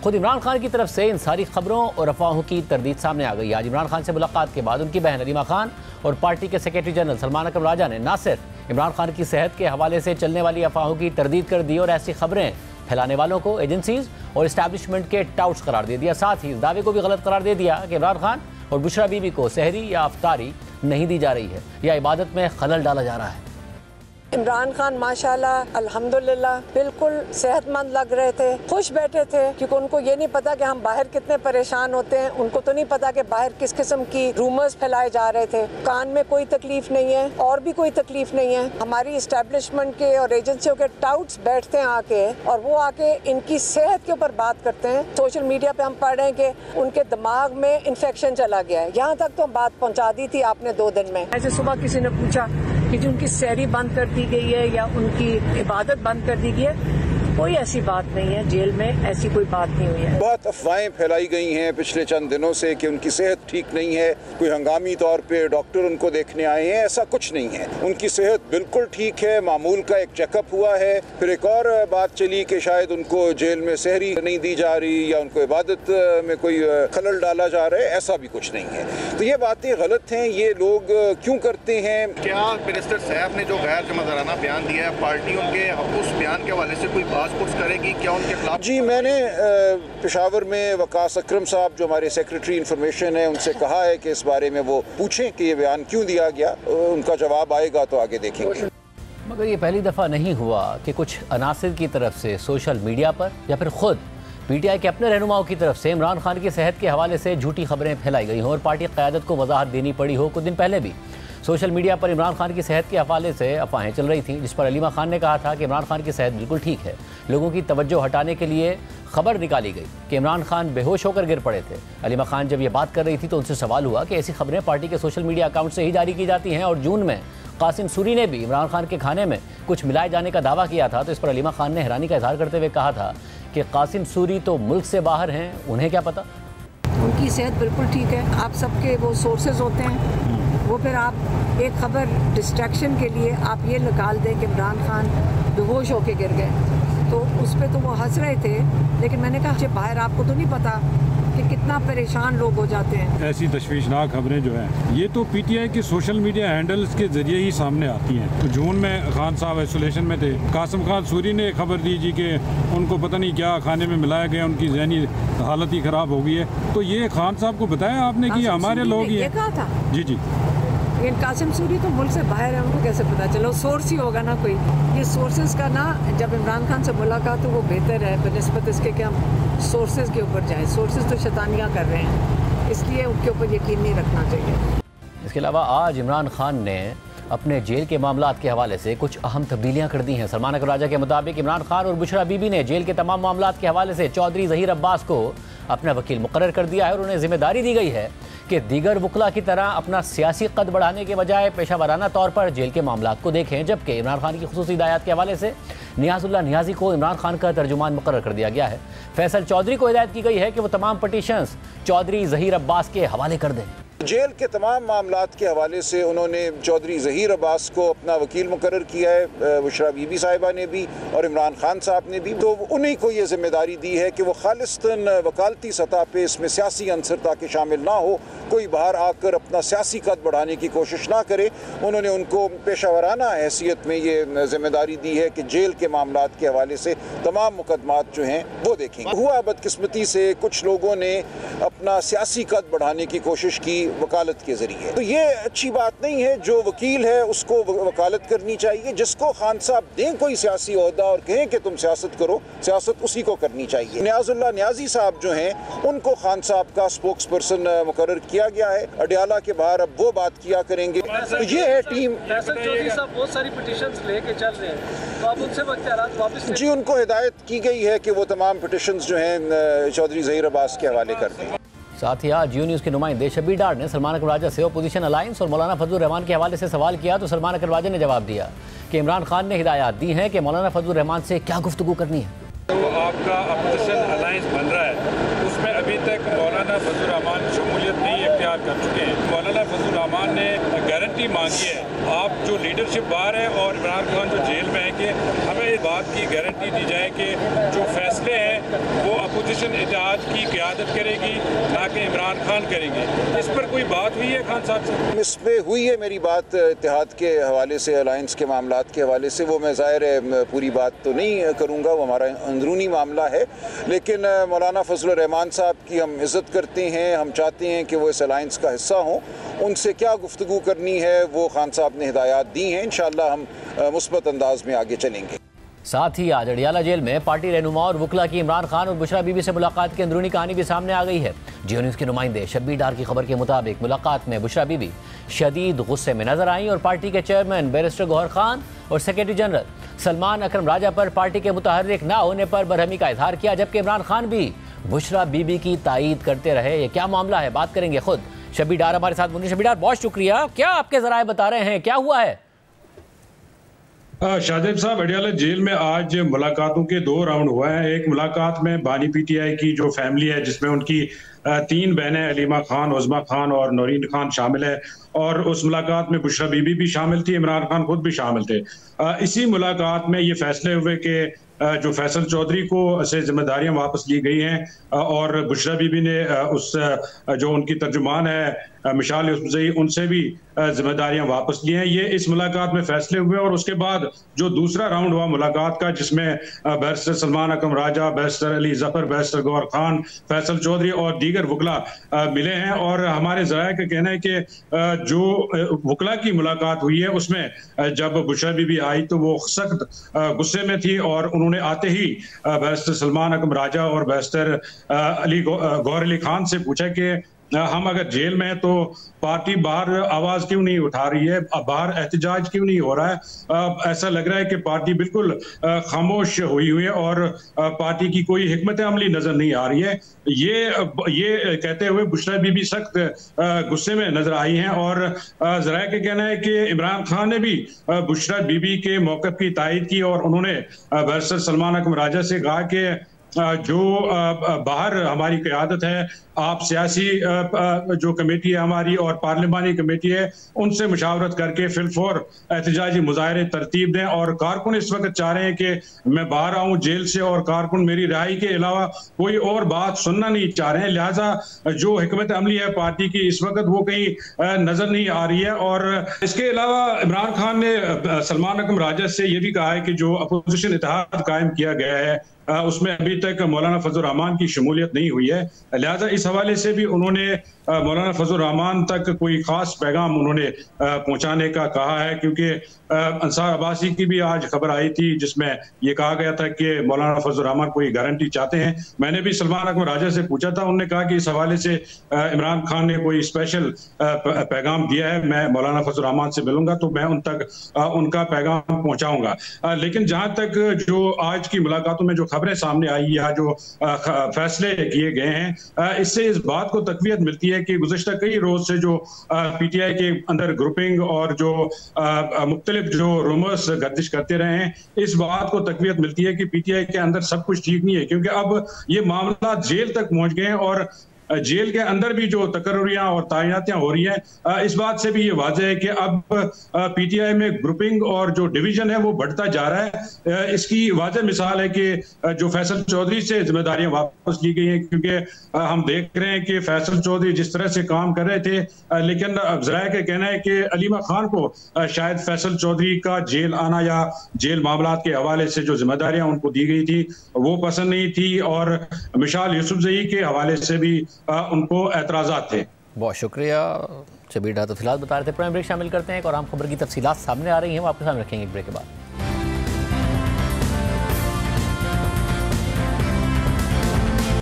खुद इमरान खान की तरफ से इन सारी खबरों और अफवाहों की तरदीद सामने आ गई। आज इमरान खान से मुलाकात के बाद उनकी बहन अलीमा खान और पार्टी के सेक्रेटरी जनरल सलमान अकरम राजा ने न सिर्फ इमरान खान की सेहत के हवाले से चलने वाली अफवाहों की तरदीद कर दी और ऐसी खबरें फैलाने वालों को एजेंसीज और इस्टेब्लिशमेंट के टाउट्स करार दे दिया। साथ ही इस दावे को भी गलत करार दे दिया कि इमरान खान और बुशरा बीबी को सहरी या अफ्तारी नहीं दी जा रही है या इबादत में खलल डाला जा रहा है। इमरान खान माशाल्लाह अल्हम्दुलिल्लाह बिल्कुल सेहतमंद लग रहे थे, खुश बैठे थे, क्योंकि उनको ये नहीं पता कि हम बाहर कितने परेशान होते हैं। उनको तो नहीं पता कि बाहर किस किस्म की रूमर्स फैलाए जा रहे थे। कान में कोई तकलीफ नहीं है और भी कोई तकलीफ नहीं है। हमारी इस्टेब्लिशमेंट के और एजेंसियों के टाउट्स बैठते हैं आके और वो आके इनकी सेहत के ऊपर बात करते हैं। सोशल मीडिया पे हम पढ़ रहे हैं कि उनके दिमाग में इन्फेक्शन चला गया है। यहाँ तक तो बात पहुँचा दी थी आपने 2 दिन में। ऐसे सुबह किसी ने पूछा कि जो उनकी सहरी बंद कर दी गई है या उनकी इबादत बंद कर दी गई है, कोई ऐसी बात नहीं है। जेल में ऐसी कोई बात नहीं हुई है। बहुत अफवाहें फैलाई गई हैं पिछले चंद दिनों से कि उनकी सेहत ठीक नहीं है, कोई हंगामी तौर पे डॉक्टर उनको देखने आए हैं। ऐसा कुछ नहीं है, उनकी सेहत बिल्कुल ठीक है। मामूल का एक चेकअप हुआ है। फिर एक और बात चली कि शायद उनको जेल में सहरी नहीं दी जा रही या उनको इबादत में कोई खलल डाला जा रहा है। ऐसा भी कुछ नहीं है। तो ये बातें गलत हैं। ये लोग क्यों करते हैं? क्या मिनिस्टर साहब ने जो गैर जमादाराना बयान दिया है, पार्टी उनके उस बयान के हवाले से कोई पुट्स करेगी क्या उनके खिलाफ? जी, मैंने पेशावर में वकास अकरम साहब जो हमारे सेक्रेटरी इंफॉर्मेशन है उनसे कहा है कि इस बारे में वो पूछें कि ये बयान क्यों दिया गया। उनका जवाब आएगा तो आगे देखेंगे। मगर ये पहली दफ़ा नहीं हुआ कि कुछ अनासिर की तरफ से सोशल मीडिया पर या फिर खुद पीटीआई के अपने रहनुमाओं की तरफ से इमरान खान की सेहत के हवाले से झूठी खबरें फैलाई गई हों और पार्टी क़यादत को वजाहत देनी पड़ी हो। कुछ दिन पहले भी सोशल मीडिया पर इमरान खान की सेहत के हवाले से अफवाहें चल रही थीं, जिस पर अलीमा खान ने कहा था कि इमरान खान की सेहत बिल्कुल ठीक है। लोगों की तवज्जो हटाने के लिए खबर निकाली गई कि इमरान खान बेहोश होकर गिर पड़े थे। अलीमा खान जब ये बात कर रही थी तो उनसे सवाल हुआ कि ऐसी खबरें पार्टी के सोशल मीडिया अकाउंट से ही जारी की जाती हैं और जून में कासिम सूरी ने भी इमरान खान के खाने में कुछ मिलाए जाने का दावा किया था। तो इस पर अलीमा खान ने हैरानी का इजहार करते हुए कहा था कि कासिम सूरी तो मुल्क से बाहर हैं, उन्हें क्या पता। उनकी सेहत बिल्कुल ठीक है। आप सबके वो सोर्सेज होते हैं, वो फिर आप एक खबर डिस्ट्रैक्शन के लिए आप ये निकाल दें कि इमरान खान बेहोश होके गिर गए, तो उस पर तो वो हंस रहे थे। लेकिन मैंने कहा बाहर आपको तो नहीं पता कि कितना परेशान लोग हो जाते हैं। ऐसी तशवीशनाक खबरें जो हैं ये तो पीटीआई के सोशल मीडिया हैंडल्स के जरिए ही सामने आती हैं। तो जून में खान साहब आइसोलेशन में थे। कासिम खान सूरी ने खबर दी जी कि उनको पता नहीं क्या खाने में मिलाया गया, उनकी ज़हनी हालत ही ख़राब हो गई है। तो ये खान साहब को बताया आपने कि हमारे लोग ही हैं? जी। लेकिन कासिम सूरी तो मुल्क से बाहर है, उनको कैसे पता चलो? सोर्स ही होगा ना कोई। ये सोर्सेज का ना, जब इमरान खान से मुलाकात तो वो बेहतर है बनिस्बत इसके कि हम सोर्सेज के ऊपर जाएं। सोर्सेज तो शैतानियाँ कर रहे हैं, इसलिए उनके ऊपर यकीन नहीं रखना चाहिए। इसके अलावा आज इमरान खान ने अपने जेल के मामलात के हवाले से कुछ अहम तब्दीलियां कर दी हैं। सलमान अकरम राजा के मुताबिक इमरान खान और बुशरा बीबी ने जेल के तमाम मामलात के हवाले से चौधरी ज़हीर अब्बास को अपना वकील मुकर्रर कर दिया है और उन्हें जिम्मेदारी दी गई है कि दीगर वकला की तरह अपना सियासी कद बढ़ाने के बजाय पेशा वाराना तौर पर जेल के मामलात को देखें। जबकि इमरान खान की खुसूसी हिदायत के हवाले से नियाज़ुल्लाह नियाज़ी को इमरान खान का तर्जुमान मुकर्रर कर दिया गया है। फैसल चौधरी को हिदायत की गई है कि वो तमाम पटिशंस चौधरी ज़हीर अब्बास के हवाले कर दें। जेल के तमाम मामलात के हवाले से उन्होंने चौधरी ज़हीर अब्बास को अपना वकील मुकर्रर किया है। बुशरा बीबी साहिबा ने भी और इमरान खान साहब ने भी। तो उन्हीं को ये जिम्मेदारी दी है कि वो खालिस्तन वकालती सतह पे इसमें सियासी अंसर ताकि शामिल ना हो, कोई बाहर आकर अपना सियासी कद बढ़ाने की कोशिश ना करे। उन्होंने उनको पेशा वाराना हैसियत में ये जिम्मेदारी दी है कि जेल के मामलात के हवाले से तमाम मुकदमात जो हैं वो देखेंगे। हुआ बदकिस्मती से कुछ लोगों ने अपना सियासी कद बढ़ाने की कोशिश की वकालत के जरिए। तो ये अच्छी बात नहीं है। जो वकील है उसको वकालत करनी चाहिए। जिसको खान साहब दें कोई सियासी ओहदा और कहें कि तुम सियासत करो, सियासत उसी को करनी चाहिए। नियाजुल्लाह नियाजी साहब जो हैं उनको खान साहब का स्पोक्स पर्सन मुकर्रर किया गया है। अडयाला के बाहर अब वो बात किया करेंगे। तो ये है टीम। चौधरी साहब बहुत सारी पिटीशंस लेके चल रहे हैं, तो आप उनसे इख्तियारात वापस जी, उनको हिदायत की गई है कि वो तमाम पिटीशंस जो हैं चौधरी ज़हीर अब्बास के हवाले कर दें। साथ ही आज जियो न्यूज़ के नुमाइंदे शब्बीर डार ने सलमान अकरम राजा से अपोजिशन अलायंस और मौलाना फजलुर रहमान के हवाले से सवाल किया तो सलमान अकरम राजा ने जवाब दिया कि इमरान खान ने हिदायत दी है कि मौलाना फजलुर रहमान से क्या गुफ्तगू करनी है। तो आपका अपोजिशन अलायंस बन रहा है, उसमें अभी तक मौलाना फजलुर रहमान शमूलियत नहीं इख्तियार कर चुके हैं। मौलाना फजलुर रहमान ने गारंटी मांगी है, आप जो लीडरशिप बाहर है और इमरान खान जो जेल में है, कि हमें इस बात की गारंटी दी जाए कि जो फैसले हैं वो अपोजिशन इत्तेहाद की क़यादत करेगी, ना कि इमरान खान करेंगे। इस पर कोई बात हुई है खान साहब से? इस पे हुई है मेरी बात इत्तेहाद के हवाले से, अलायंस के मामलात के हवाले से। वो मैं ज़ाहिर है पूरी बात तो नहीं करूँगा, वो हमारा अंदरूनी मामला है। लेकिन मौलाना फजलुर रहमान साहब की हम इज़्ज़त करते हैं, हम चाहते हैं कि वो इस अलायंस का हिस्सा हों। उनसे क्या गुफ्तगू करनी है वो खान साहब ने हिदायत दी हैं। इंशाअल्लाह हम मुस्बत अंदाज में आगे चलेंगे। साथ ही आज अडयाला जेल में पार्टी रहनुमा और वकला की इमरान खान और बुशरा बीबी से मुलाकात की अंदरूनी कहानी भी सामने आ गई है। जियो न्यूज़ के नुमाइंदे शब्बीर डार की खबर के मुताबिक मुलाकात में बुशरा बीबी शदीद गुस्से में नजर आई और पार्टी के चेयरमैन बैरिस्टर गौहर खान और सेक्रेटरी जनरल सलमान अकरम राजा पर पार्टी के मुतहर्रिक ना होने पर बरहमी का इजहार किया, जबकि इमरान खान भी बुशरा बीबी की तायीद करते रहे। ये क्या मामला है, बात करेंगे खुद शब्बीर डार हमारे साथ। शब्बीर डार, बहुत शुक्रिया। क्या आपके जराए बता रहे हैं, क्या हुआ है? शाहजेब साहब, अडयाला जेल में आज मुलाकातों के 2 राउंड हुए हैं। एक मुलाकात में बानी पीटीआई की जो फैमिली है, जिसमें उनकी 3 बहनें अलीमा खान, उज़मा खान और नौरीन खान शामिल है, और उस मुलाकात में बुशरा बीबी भी शामिल थी, इमरान खान खुद भी शामिल थे। इसी मुलाकात में ये फैसले हुए कि जो फैसल चौधरी को से जिम्मेदारियां वापस ली गई हैं और बुशरा बीबी ने उस जो उनकी तर्जुमान है मिशाल यूसुफजई, उनसे भी जिम्मेदारियां वापस ली हैं। ये इस मुलाकात में फैसले हुए। और उसके बाद जो दूसरा राउंड हुआ मुलाकात का, जिसमें बैरिस्टर सलमान अकरम राजा, बैरिस्टर अली जफर, बैरिस्टर गौहर खान, फैसल चौधरी और दीगर वकला मिले हैं। और हमारे ज़राए का कहना है कि जो वकला की मुलाकात हुई है उसमें जब बुशरा बीबी आई तो वो सख्त गुस्से में थी और उन्होंने आते ही बैरिस्टर सलमान अकरम राजा और बैरिस्टर गौहर अली खान से पूछा कि हम अगर जेल में हैं तो पार्टी बाहर आवाज क्यों नहीं उठा रही है, बाहर एहतजाज क्यों नहीं हो रहा है। ऐसा लग रहा है कि पार्टी बिल्कुल खामोश हुई है और पार्टी की कोई हिकमत अमली नजर नहीं आ रही है। ये कहते हुए बुशरा बीबी सख्त गुस्से में नजर आई हैं। और जराए का कहना है कि इमरान खान ने भी बुशरा बीबी के मौक़िफ़ की तायीद की और उन्होंने बैरिस्टर सलमान अकरम राजा से कहा कि जो बाहर हमारी क़यादत है, आप सियासी जो कमेटी है हमारी और पार्लिमानी कमेटी है, उनसे मुशावरत करके फिलफौर एहतजाजी मुजाहरे तरतीब दें। और कारकुन इस वक्त चाह रहे हैं कि मैं बाहर आऊं जेल से और कारकुन मेरी रिहाई के अलावा कोई और बात सुनना नहीं चाह रहे हैं। लिहाजा जो हिकमत अमली है पार्टी की इस वक्त वो कहीं नजर नहीं आ रही है। और इसके अलावा इमरान खान ने सलमान अकरम राजा से ये भी कहा है कि जो अपोजिशन इत्तेहाद कायम किया गया है उसमें अभी तक मौलाना फजलुर रहमान की शमूलियत नहीं हुई है। लिहाजा इस हवाले से भी उन्होंने मौलाना फजलुर रहमान तक कोई खास पैगाम उन्होंने पहुंचाने का कहा है, क्योंकि अंसार अब्बासी की भी आज खबर आई थी जिसमें यह कहा गया था कि मौलाना फजलुर रहमान कोई गारंटी चाहते हैं। मैंने भी सलमान अकरम राजा से पूछा था, उन्होंने कहा कि इस हवाले से इमरान खान ने कोई स्पेशल पैगाम दिया है, मैं मौलाना फजलुर रहमान से मिलूंगा तो मैं उन तक उनका पैगाम पहुंचाऊंगा। लेकिन जहां तक जो आज की मुलाकातों में जो खबरें सामने आई या जो फैसले किए गए हैं, इससे इस बात को तकवीत मिलती है कि गुज़िश्ता कई रोज से जो पीटीआई के अंदर ग्रुपिंग और जो मुख्तलिफ जो रूमर्स गर्दिश करते रहे हैं, इस बात को तकवीत मिलती है कि पीटीआई के अंदर सब कुछ ठीक नहीं है, क्योंकि अब ये मामला जेल तक पहुंच गए हैं और जेल के अंदर भी जो तकर्रियां और तैनातियां हो रही हैं, इस बात से भी ये वाज़ेह है कि अब पीटीआई में ग्रुपिंग और जो डिवीजन है वो बढ़ता जा रहा है। इसकी वाज़ेह मिसाल है कि जो फैसल चौधरी से जिम्मेदारियां वापस ली गई हैं, क्योंकि हम देख रहे हैं कि फैसल चौधरी जिस तरह से काम कर रहे थे, लेकिन ज़राए का कहना है कि अलीमा खान को शायद फैसल चौधरी का जेल आना या जेल मामलात के हवाले से जो जिम्मेदारियां उनको दी गई थी वो पसंद नहीं थी, और मिशाल यूसुफजई के हवाले से भी उनको एतराज़ात थे। बहुत शुक्रिया शबीर डार, तफसीलात बता रहे थे। प्राइम ब्रेक शामिल करते हैं, एक और आम खबर की तफसीलात सामने आ रही हैं, वो आपके सामने रखेंगे एक ब्रेक के बाद।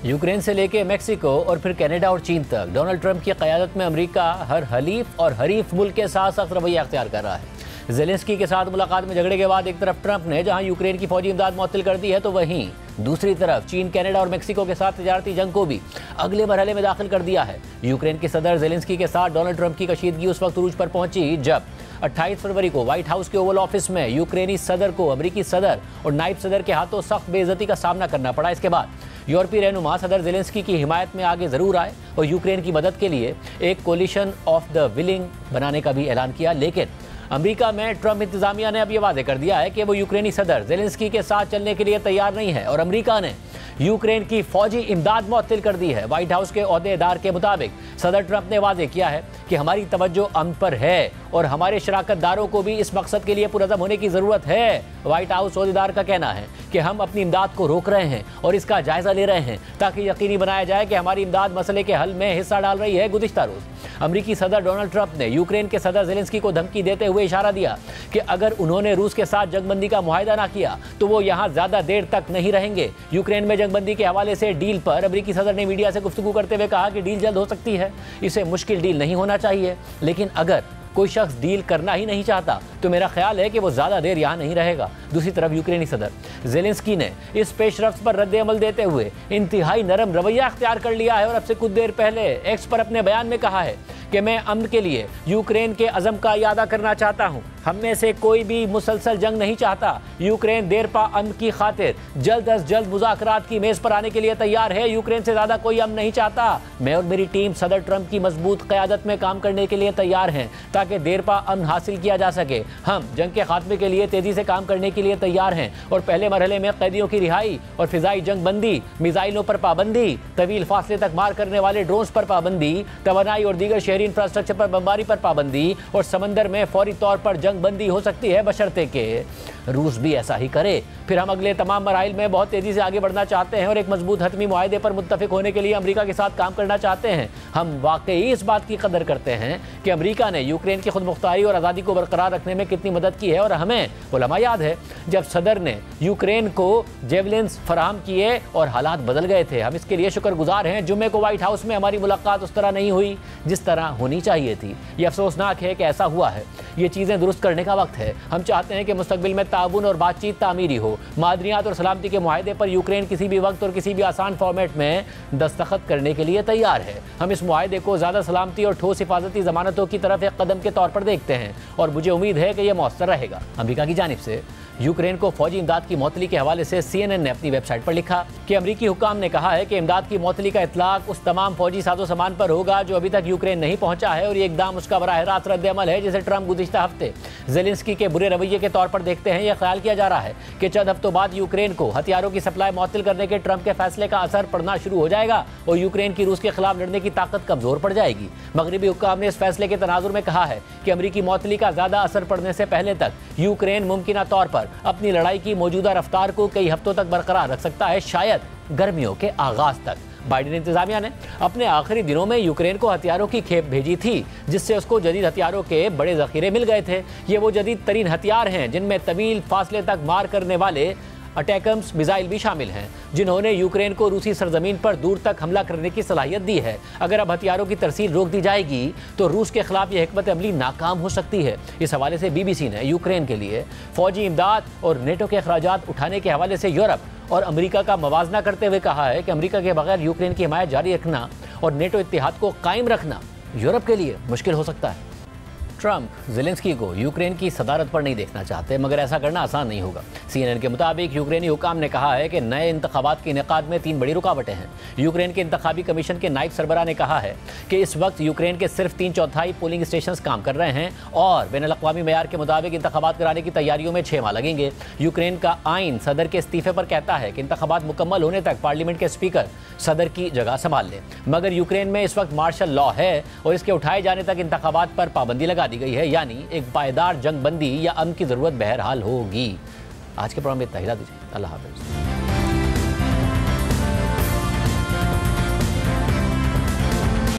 यूक्रेन से लेके मेक्सिको और फिर कनाडा और चीन तक डोनाल्ड ट्रंप की क़यादत में अमेरिका हर हलीफ और हरीफ मुल्क के साथ सख्त रवैया अख्तियार कर रहा है। ज़ेलेंस्की के साथ मुलाकात में झगड़े के बाद एक तरफ ट्रंप ने जहां यूक्रेन की फौजी इमदाद मुअत्तल कर दी है, तो वहीं दूसरी तरफ चीन, कनाडा और मेक्सिको के साथ तजारती जंग को भी अगले मरहले में दाखिल कर दिया है। यूक्रेन के सदर ज़ेलेंस्की के साथ डोनाल्ड ट्रंप की कशीदगी उस वक्त उरूज पर पहुंची जब 28 फरवरी को व्हाइट हाउस के ओवल ऑफिस में यूक्रेनी सदर को अमेरिकी सदर और नायब सदर के हाथों सख्त बेइज्जती का सामना करना पड़ा। इसके बाद यूरोपीय रहनुमा सदर ज़ेलेंस्की की हिमायत में आगे ज़रूर आए और यूक्रेन की मदद के लिए एक कोलिशन ऑफ द विलिंग बनाने का भी ऐलान किया, लेकिन अमेरिका में ट्रंप इंतजामिया ने अब यह वादे कर दिया है कि वो यूक्रेनी सदर ज़ेलेंस्की के साथ चलने के लिए तैयार नहीं है और अमेरिका ने यूक्रेन की फौजी इमदाद मुअत्तल कर दी है। व्हाइट हाउस के ओहदेदार के मुताबिक सदर ट्रंप ने वादे किया है कि हमारी तवज्जो अमन पर है और हमारे शराकतदारों को भी इस मकसद के लिए पुरअज़म होने की ज़रूरत है। व्हाइट हाउस ओहदेदार का कहना है कि हम अपनी इमदाद को रोक रहे हैं और इसका जायज़ा ले रहे हैं ताकि यकीनी बनाया जाए कि हमारी इमदाद मसले के हल में हिस्सा डाल रही है। गुज़िश्ता रोज़ अमेरिकी सदर डोनाल्ड ट्रंप ने यूक्रेन के सदर ज़ेलेंस्की को धमकी देते हुए इशारा दिया कि अगर उन्होंने रूस के साथ जंगबंदी का मुआहदा ना किया तो वो यहाँ ज़्यादा देर तक नहीं रहेंगे। यूक्रेन में जंगबंदी के हवाले से डील पर अमेरिकी सदर ने मीडिया से गुफ्तगू करते हुए कहा कि डील जल्द हो सकती है, इसे मुश्किल डील नहीं होना चाहिए, लेकिन अगर कोई शख्स डील करना ही नहीं चाहता तो मेरा ख्याल है कि वो ज़्यादा देर यहाँ नहीं रहेगा। दूसरी तरफ यूक्रेनी सदर ज़ेलेंस्की ने इस पेशरफ्त पर रद्द अमल देते हुए इंतहाई नरम रवैया अख्तियार कर लिया है और अब से कुछ देर पहले एक्स पर अपने बयान में कहा है कि मैं अमन के लिए यूक्रेन के अज़म का इयादा करना चाहता हूँ। हम में से कोई भी मुसलसल जंग नहीं चाहता। यूक्रेन देरपा अमन की खातिर जल्द अज जल्द मुज़ाकरात की मेज़ पर आने के लिए तैयार है। यूक्रेन से ज़्यादा कोई अमन नहीं चाहता। मैं और मेरी टीम सदर ट्रंप की मजबूत क़यादत में काम करने के लिए तैयार हैं ताकि देरपा अमन हासिल किया जा सके। हम जंग के खात्मे के लिए तेज़ी से काम करने के लिए तैयार हैं और पहले मरहले में कैदियों की रिहाई और फ़िज़ाई जंग बंदी, मिसाइलों पर पाबंदी, तवील फासले तक मार करने वाले ड्रोन्स पर पाबंदी, तवानाई और दीगर शहरी इंफ्रास्ट्रक्चर पर बमबारी पर पाबंदी और समंदर में फौरी तौर पर जंग बंदी हो सकती है, बशर्ते के रूस भी ऐसा ही करे। फिर हम अगले तमाम मराइल में बहुत तेज़ी से आगे बढ़ना चाहते हैं और एक मजबूत हतमी मुआहदे पर मुत्तफिक होने के लिए अमेरिका के साथ काम करना चाहते हैं। हम वाकई इस बात की कदर करते हैं कि अमेरिका ने यूक्रेन की खुद मुख्तारी और आज़ादी को बरकरार रखने में कितनी मदद की है और हमें वो लम्हा याद है जब सदर ने यूक्रेन को जेवलिन्स फराहम किए और हालात बदल गए थे। हम इसके लिए शुक्रगुजार हैं। जुम्मे को व्हाइट हाउस में हमारी मुलाकात उस तरह नहीं हुई जिस तरह होनी चाहिए थी। ये अफसोसनाक है कि ऐसा हुआ है। ये चीज़ें दुरुस्त करने का वक्त है। हम चाहते हैं कि मुस्तकबिल में ताउन और बातचीत तामीरी हो। मादनियात और सलामती के मुआहदे पर यूक्रेन किसी भी वक्त और किसी भी आसान फॉर्मेट में दस्तखत करने के लिए तैयार है। हम इस मुआहदे को ज़्यादा सलामती और ठोस हिफाजती ज़मानतों की तरफ एक कदम के तौर पर देखते हैं और मुझे उम्मीद है कि यह मौसर रहेगा। अमेरिका की जानिब से यूक्रेन को फौजी इमदाद की मुअत्तली के हवाले से CNN ने अपनी वेबसाइट पर लिखा कि अमरीकी हुक्काम ने कहा है कि इमदाद की मुअत्तली का इतलाक उस तमाम फौजी साजो सामान पर होगा जो अभी तक यूक्रेन नहीं पहुंचा है और ये इकदाम उसका बराह रास्त रद्द अमल है जिसे ट्रंप गुज़िश्ता हफ्ते ज़ेलेंस्की के बुरे रवैये के तौर पर देखते हैं। यह ख्याल किया जा रहा है कि चंद हफ्तों बाद यूक्रेन को हथियारों की सप्लाई मुअत्तल करने के ट्रंप के फैसले का असर पड़ना शुरू हो जाएगा और यूक्रेन की रूस के खिलाफ लड़ने की ताकत कमजोर पड़ जाएगी। मगरबी हुक्काम ने इस फैसले के तनाजुर में कहा है कि अमरीकी मुअत्तली का ज़्यादा असर पड़ने से पहले तक यूक्रेन मुमकिना तौर पर अपनी लड़ाई की मौजूदा रफ्तार को कई हफ्तों तक बरकरार रख सकता है, शायद गर्मियों के आगाज तक। बाइडेन इंतजामिया ने अपने आखिरी दिनों में यूक्रेन को हथियारों की खेप भेजी थी जिससे उसको जदीद हथियारों के बड़े जखीरे मिल गए थे। ये वो जदीद तरीन हथियार हैं जिनमें तवील फासले तक मार करने वाले अटैकम्स मिसाइल भी शामिल हैं जिन्होंने यूक्रेन को रूसी सरजमीन पर दूर तक हमला करने की सलाहियत दी है। अगर अब हथियारों की तरसील रोक दी जाएगी तो रूस के खिलाफ यह हिकमत अमली नाकाम हो सकती है। इस हवाले से BBC ने यूक्रेन के लिए फौजी इमदाद और नेटो के अखराजात उठाने के हवाले से यूरोप और अमेरिका का मवाजना करते हुए कहा है कि अमेरिका के बगैर यूक्रेन की हिमायत जारी रखना और नेटो इत्तेहाद को कायम रखना यूरोप के लिए मुश्किल हो सकता है। ट्रंप ज़ेलेंस्की को यूक्रेन की सदारत पर नहीं देखना चाहते, मगर ऐसा करना आसान नहीं होगा। CNN के मुताबिक यूक्रेनी हुकाम ने कहा है कि नए इंतखाबात के इनेकाद में 3 बड़ी रुकावटें हैं। यूक्रेन के इंतखाबी कमीशन के नायब सरबराह ने कहा है कि इस वक्त यूक्रेन के सिर्फ 3/4 पोलिंग स्टेशन काम कर रहे हैं और बैनुल-अक़वामी मेयार के मुताबिक इंतखाबात कराने की तैयारियों में 6 माह लगेंगे। यूक्रेन का आइन सदर के इस्तीफे पर कहता है कि इंतखाबात मुकम्मल होने तक पार्लियामेंट के स्पीकर सदर की जगह संभाल लें, मगर यूक्रेन में इस वक्त मार्शल लॉ है और इसके उठाए जाने तक इंतखाबात पर पाबंदी लगा दी गई है, यानी एक पायदार जंग बंदी या अमन की जरूरत बहरहाल होगी। आज के प्रोग्राम में इतना ही दीजिए। अल्लाह हाफ़िज़।